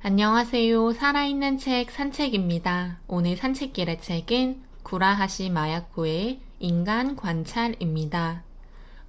안녕하세요. 살아있는 책 산책입니다. 오늘 산책길의 책은 구라하시 마야코의 인간 관찰입니다.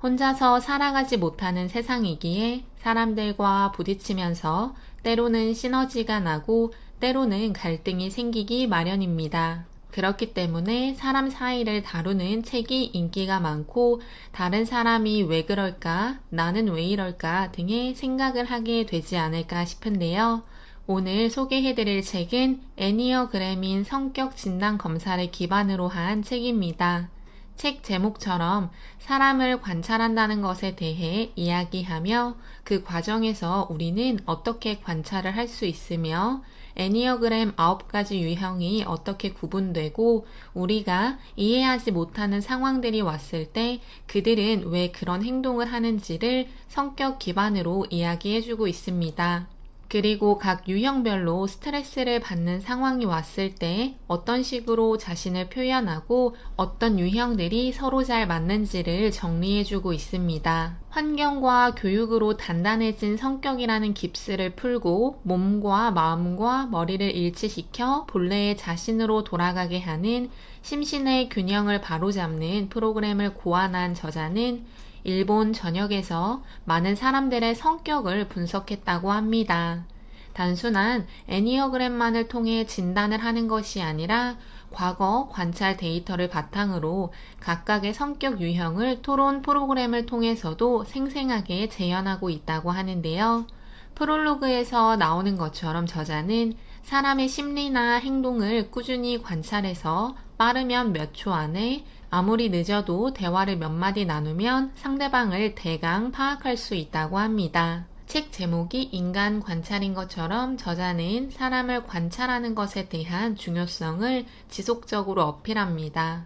혼자서 살아가지 못하는 세상이기에 사람들과 부딪히면서 때로는 시너지가 나고 때로는 갈등이 생기기 마련입니다. 그렇기 때문에 사람 사이를 다루는 책이 인기가 많고 다른 사람이 왜 그럴까, 나는 왜 이럴까 등의 생각을 하게 되지 않을까 싶은데요. 오늘 소개해드릴 책은 애니어그램인 성격 진단 검사를 기반으로 한 책입니다. 책 제목처럼 사람을 관찰한다는 것에 대해 이야기하며 그 과정에서 우리는 어떻게 관찰을 할 수 있으며 애니어그램 9가지 유형이 어떻게 구분되고 우리가 이해하지 못하는 상황들이 왔을 때 그들은 왜 그런 행동을 하는지를 성격 기반으로 이야기해주고 있습니다. 그리고 각 유형별로 스트레스를 받는 상황이 왔을 때 어떤 식으로 자신을 표현하고 어떤 유형들이 서로 잘 맞는지를 정리해주고 있습니다. 환경과 교육으로 단단해진 성격이라는 깁스를 풀고 몸과 마음과 머리를 일치시켜 본래의 자신으로 돌아가게 하는 심신의 균형을 바로잡는 프로그램을 고안한 저자는 일본 전역에서 많은 사람들의 성격을 분석했다고 합니다. 단순한 애니어그램만을 통해 진단을 하는 것이 아니라 과거 관찰 데이터를 바탕으로 각각의 성격 유형을 토론 프로그램을 통해서도 생생하게 재현하고 있다고 하는데요. 프롤로그에서 나오는 것처럼 저자는 사람의 심리나 행동을 꾸준히 관찰해서 빠르면 몇 초 안에 아무리 늦어도 대화를 몇 마디 나누면 상대방을 대강 파악할 수 있다고 합니다. 책 제목이 인간 관찰인 것처럼 저자는 사람을 관찰하는 것에 대한 중요성을 지속적으로 어필합니다.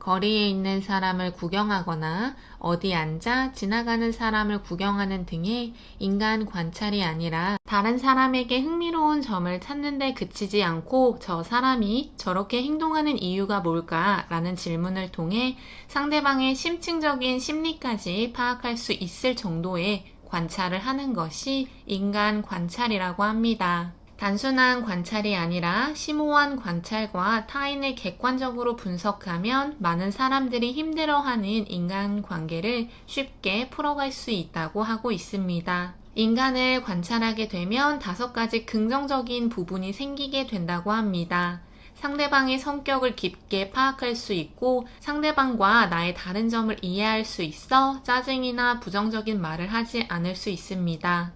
거리에 있는 사람을 구경하거나 어디 앉아 지나가는 사람을 구경하는 등의 인간 관찰이 아니라 다른 사람에게 흥미로운 점을 찾는 데 그치지 않고 저 사람이 저렇게 행동하는 이유가 뭘까라는 질문을 통해 상대방의 심층적인 심리까지 파악할 수 있을 정도의 관찰을 하는 것이 인간 관찰이라고 합니다. 단순한 관찰이 아니라 심오한 관찰과 타인을 객관적으로 분석하면 많은 사람들이 힘들어하는 인간관계를 쉽게 풀어갈 수 있다고 하고 있습니다. 인간을 관찰하게 되면 5가지 긍정적인 부분이 생기게 된다고 합니다. 상대방의 성격을 깊게 파악할 수 있고 상대방과 나의 다른 점을 이해할 수 있어 짜증이나 부정적인 말을 하지 않을 수 있습니다.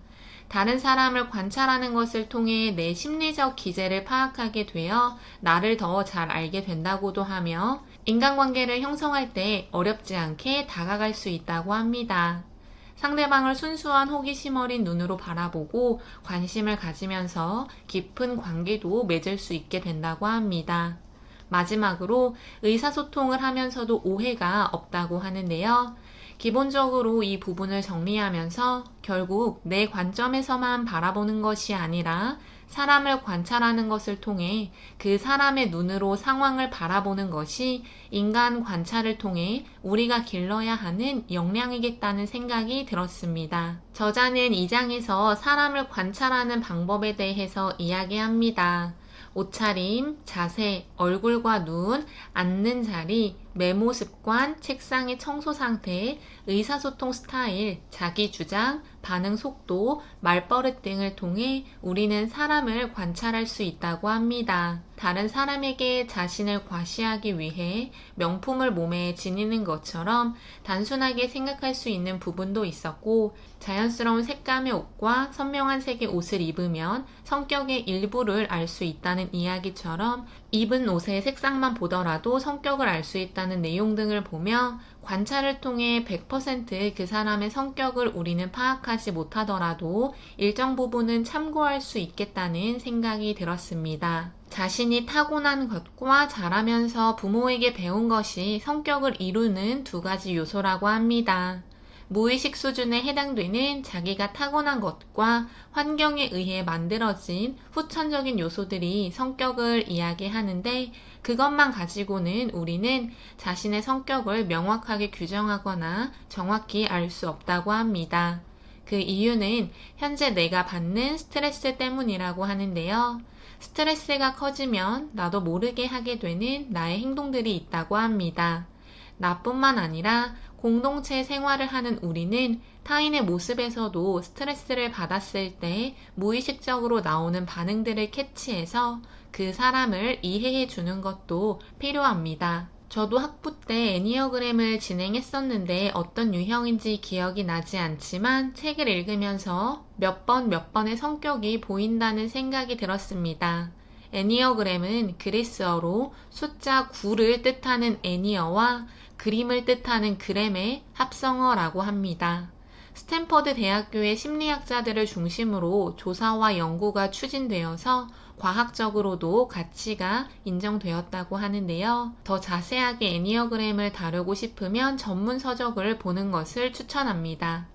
다른 사람을 관찰하는 것을 통해 내 심리적 기제를 파악하게 되어 나를 더 잘 알게 된다고도 하며 인간관계를 형성할 때 어렵지 않게 다가갈 수 있다고 합니다. 상대방을 순수한 호기심 어린 눈으로 바라보고 관심을 가지면서 깊은 관계도 맺을 수 있게 된다고 합니다. 마지막으로 의사소통을 하면서도 오해가 없다고 하는데요. 기본적으로 이 부분을 정리하면서 결국 내 관점에서만 바라보는 것이 아니라 사람을 관찰하는 것을 통해 그 사람의 눈으로 상황을 바라보는 것이 인간 관찰을 통해 우리가 길러야 하는 역량이겠다는 생각이 들었습니다. 저자는 이 장에서 사람을 관찰하는 방법에 대해서 이야기합니다. 옷차림, 자세, 얼굴과 눈, 앉는 자리, 메모 습관, 책상의 청소 상태, 의사소통 스타일, 자기 주장, 반응 속도, 말버릇 등을 통해 우리는 사람을 관찰할 수 있다고 합니다. 다른 사람에게 자신을 과시하기 위해 명품을 몸에 지니는 것처럼 단순하게 생각할 수 있는 부분도 있었고 자연스러운 색감의 옷과 선명한 색의 옷을 입으면 성격의 일부를 알 수 있다는 이야기처럼 입은 옷의 색상만 보더라도 성격을 알 수 있다는 내용 등을 보며 관찰을 통해 100% 그 사람의 성격을 우리는 파악하지 못하더라도 일정 부분은 참고할 수 있겠다는 생각이 들었습니다. 자신이 타고난 것과 자라면서 부모에게 배운 것이 성격을 이루는 2가지 요소라고 합니다. 무의식 수준에 해당되는 자기가 타고난 것과 환경에 의해 만들어진 후천적인 요소들이 성격을 이야기하는데 그것만 가지고는 우리는 자신의 성격을 명확하게 규정하거나 정확히 알 수 없다고 합니다. 그 이유는 현재 내가 받는 스트레스 때문이라고 하는데요. 스트레스가 커지면 나도 모르게 하게 되는 나의 행동들이 있다고 합니다. 나뿐만 아니라 공동체 생활을 하는 우리는 타인의 모습에서도 스트레스를 받았을 때 무의식적으로 나오는 반응들을 캐치해서 그 사람을 이해해 주는 것도 필요합니다. 저도 학부 때 애니어그램을 진행했었는데 어떤 유형인지 기억이 나지 않지만 책을 읽으면서 몇 번의 성격이 보인다는 생각이 들었습니다. 애니어그램은 그리스어로 숫자 9를 뜻하는 애니어와 그림을 뜻하는 그램의 합성어라고 합니다. 스탠퍼드 대학교의 심리학자들을 중심으로 조사와 연구가 추진되어서 과학적으로도 가치가 인정되었다고 하는데요. 더 자세하게 애니어그램을 다루고 싶으면 전문 서적을 보는 것을 추천합니다.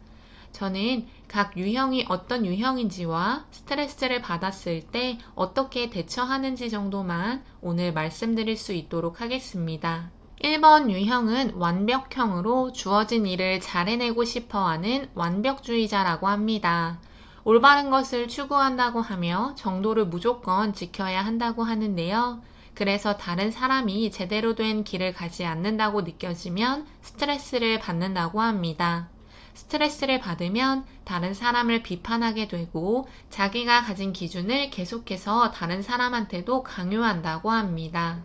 저는 각 유형이 어떤 유형인지와 스트레스를 받았을 때 어떻게 대처하는지 정도만 오늘 말씀드릴 수 있도록 하겠습니다. 1번 유형은 완벽형으로 주어진 일을 잘 해내고 싶어하는 완벽주의자라고 합니다. 올바른 것을 추구한다고 하며 정도를 무조건 지켜야 한다고 하는데요. 그래서 다른 사람이 제대로 된 길을 가지 않는다고 느껴지면 스트레스를 받는다고 합니다. 스트레스를 받으면 다른 사람을 비판하게 되고 자기가 가진 기준을 계속해서 다른 사람한테도 강요한다고 합니다.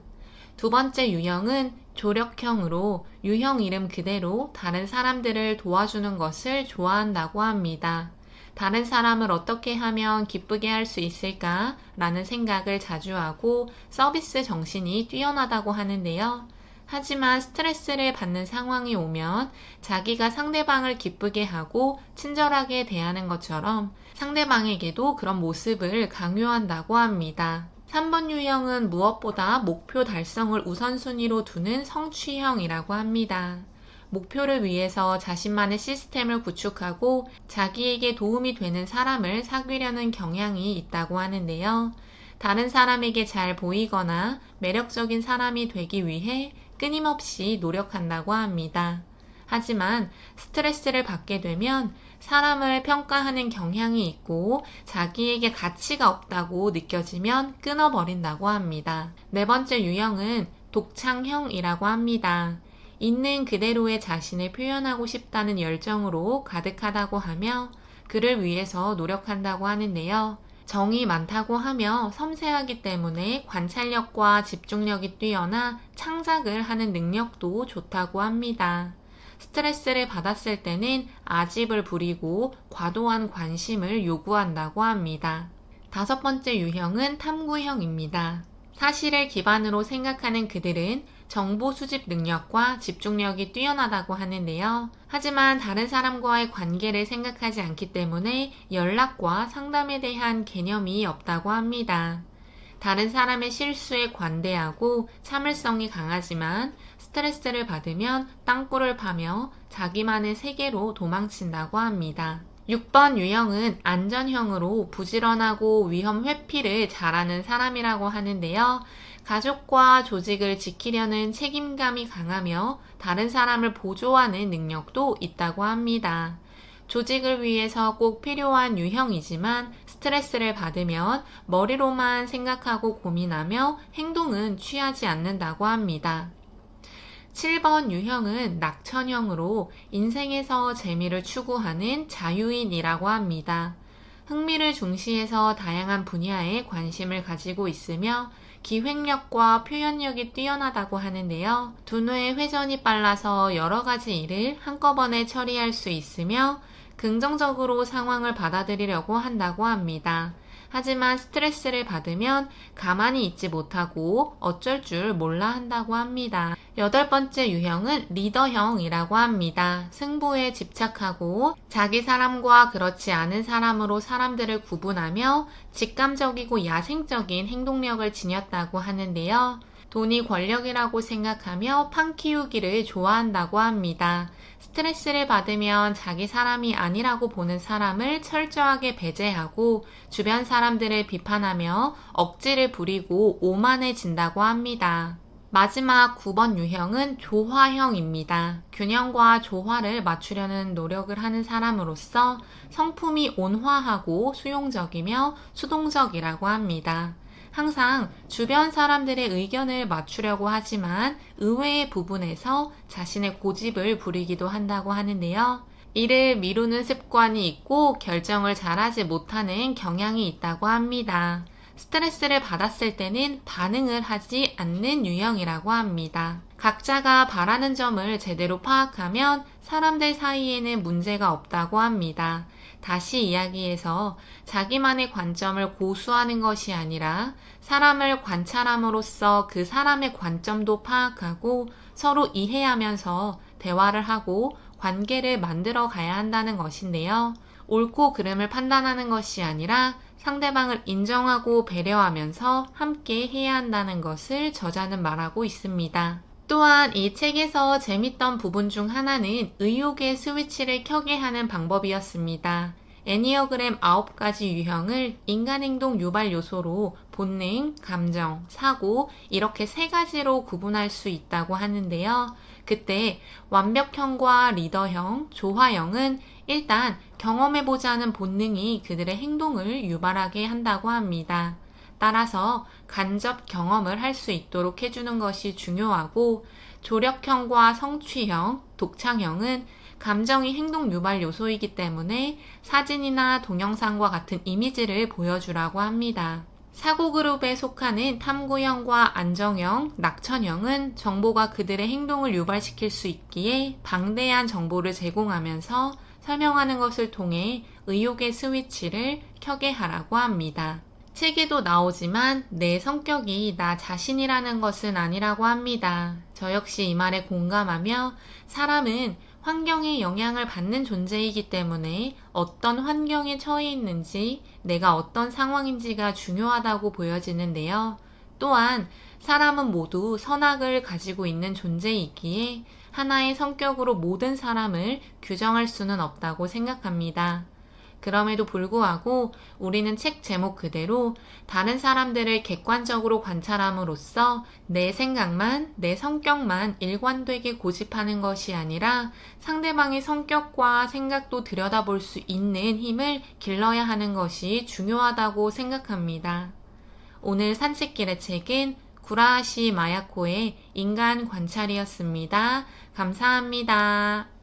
두 번째 유형은 조력형으로 유형 이름 그대로 다른 사람들을 도와주는 것을 좋아한다고 합니다. 다른 사람을 어떻게 하면 기쁘게 할 수 있을까? 라는 생각을 자주 하고 서비스 정신이 뛰어나다고 하는데요. 하지만 스트레스를 받는 상황이 오면 자기가 상대방을 기쁘게 하고 친절하게 대하는 것처럼 상대방에게도 그런 모습을 강요한다고 합니다. 3번 유형은 무엇보다 목표 달성을 우선순위로 두는 성취형이라고 합니다. 목표를 위해서 자신만의 시스템을 구축하고 자기에게 도움이 되는 사람을 사귀려는 경향이 있다고 하는데요. 다른 사람에게 잘 보이거나 매력적인 사람이 되기 위해 끊임없이 노력한다고 합니다. 하지만 스트레스를 받게 되면 사람을 평가하는 경향이 있고 자기에게 가치가 없다고 느껴지면 끊어버린다고 합니다. 네 번째 유형은 독창형이라고 합니다. 있는 그대로의 자신을 표현하고 싶다는 열정으로 가득하다고 하며 그를 위해서 노력한다고 하는데요. 정이 많다고 하며 섬세하기 때문에 관찰력과 집중력이 뛰어나 창작을 하는 능력도 좋다고 합니다. 스트레스를 받았을 때는 아집을 부리고 과도한 관심을 요구한다고 합니다. 다섯 번째 유형은 탐구형입니다. 사실을 기반으로 생각하는 그들은 정보 수집 능력과 집중력이 뛰어나다고 하는데요. 하지만 다른 사람과의 관계를 생각하지 않기 때문에 연락과 상담에 대한 개념이 없다고 합니다. 다른 사람의 실수에 관대하고 참을성이 강하지만 스트레스를 받으면 땅굴을 파며 자기만의 세계로 도망친다고 합니다. 6번 유형은 안전형으로 부지런하고 위험 회피를 잘하는 사람이라고 하는데요. 가족과 조직을 지키려는 책임감이 강하며 다른 사람을 보조하는 능력도 있다고 합니다. 조직을 위해서 꼭 필요한 유형이지만 스트레스를 받으면 머리로만 생각하고 고민하며 행동은 취하지 않는다고 합니다. 7번 유형은 낙천형으로 인생에서 재미를 추구하는 자유인이라고 합니다. 흥미를 중시해서 다양한 분야에 관심을 가지고 있으며 기획력과 표현력이 뛰어나다고 하는데요. 두뇌의 회전이 빨라서 여러 가지 일을 한꺼번에 처리할 수 있으며 긍정적으로 상황을 받아들이려고 한다고 합니다. 하지만 스트레스를 받으면 가만히 있지 못하고 어쩔 줄 몰라 한다고 합니다. 여덟 번째 유형은 리더형이라고 합니다. 승부에 집착하고 자기 사람과 그렇지 않은 사람으로 사람들을 구분하며 직감적이고 야생적인 행동력을 지녔다고 하는데요. 돈이 권력이라고 생각하며 판 키우기를 좋아한다고 합니다. 스트레스를 받으면 자기 사람이 아니라고 보는 사람을 철저하게 배제하고 주변 사람들을 비판하며 억지를 부리고 오만해진다고 합니다. 마지막 9번 유형은 조화형입니다. 균형과 조화를 맞추려는 노력을 하는 사람으로서 성품이 온화하고 수용적이며 수동적이라고 합니다. 항상 주변 사람들의 의견을 맞추려고 하지만 의외의 부분에서 자신의 고집을 부리기도 한다고 하는데요. 이를 미루는 습관이 있고 결정을 잘하지 못하는 경향이 있다고 합니다. 스트레스를 받았을 때는 반응을 하지 않는 유형이라고 합니다. 각자가 바라는 점을 제대로 파악하면 사람들 사이에는 문제가 없다고 합니다. 다시 이야기해서 자기만의 관점을 고수하는 것이 아니라 사람을 관찰함으로써 그 사람의 관점도 파악하고 서로 이해하면서 대화를 하고 관계를 만들어 가야 한다는 것인데요. 옳고 그름을 판단하는 것이 아니라 상대방을 인정하고 배려하면서 함께 해야 한다는 것을 저자는 말하고 있습니다. 또한 이 책에서 재밌던 부분 중 하나는 의욕의 스위치를 켜게 하는 방법이었습니다. 애니어그램 9가지 유형을 인간행동 유발 요소로 본능, 감정, 사고 이렇게 3가지로 구분할 수 있다고 하는데요. 그때 완벽형과 리더형, 조화형은 일단 경험해보지 않은 본능이 그들의 행동을 유발하게 한다고 합니다. 따라서 간접 경험을 할 수 있도록 해주는 것이 중요하고 조력형과 성취형, 독창형은 감정이 행동 유발 요소이기 때문에 사진이나 동영상과 같은 이미지를 보여주라고 합니다. 사고 그룹에 속하는 탐구형과 안정형, 낙천형은 정보가 그들의 행동을 유발시킬 수 있기에 방대한 정보를 제공하면서 설명하는 것을 통해 의욕의 스위치를 켜게 하라고 합니다. 책에도 나오지만 내 성격이 나 자신이라는 것은 아니라고 합니다. 저 역시 이 말에 공감하며 사람은 환경의 영향을 받는 존재이기 때문에 어떤 환경에 처해 있는지 내가 어떤 상황인지가 중요하다고 보여지는데요. 또한 사람은 모두 선악을 가지고 있는 존재이기에 하나의 성격으로 모든 사람을 규정할 수는 없다고 생각합니다. 그럼에도 불구하고 우리는 책 제목 그대로 다른 사람들을 객관적으로 관찰함으로써 내 생각만, 내 성격만 일관되게 고집하는 것이 아니라 상대방의 성격과 생각도 들여다볼 수 있는 힘을 길러야 하는 것이 중요하다고 생각합니다. 오늘 산책길의 책은 구라하시 마야코의 인간 관찰이었습니다. 감사합니다.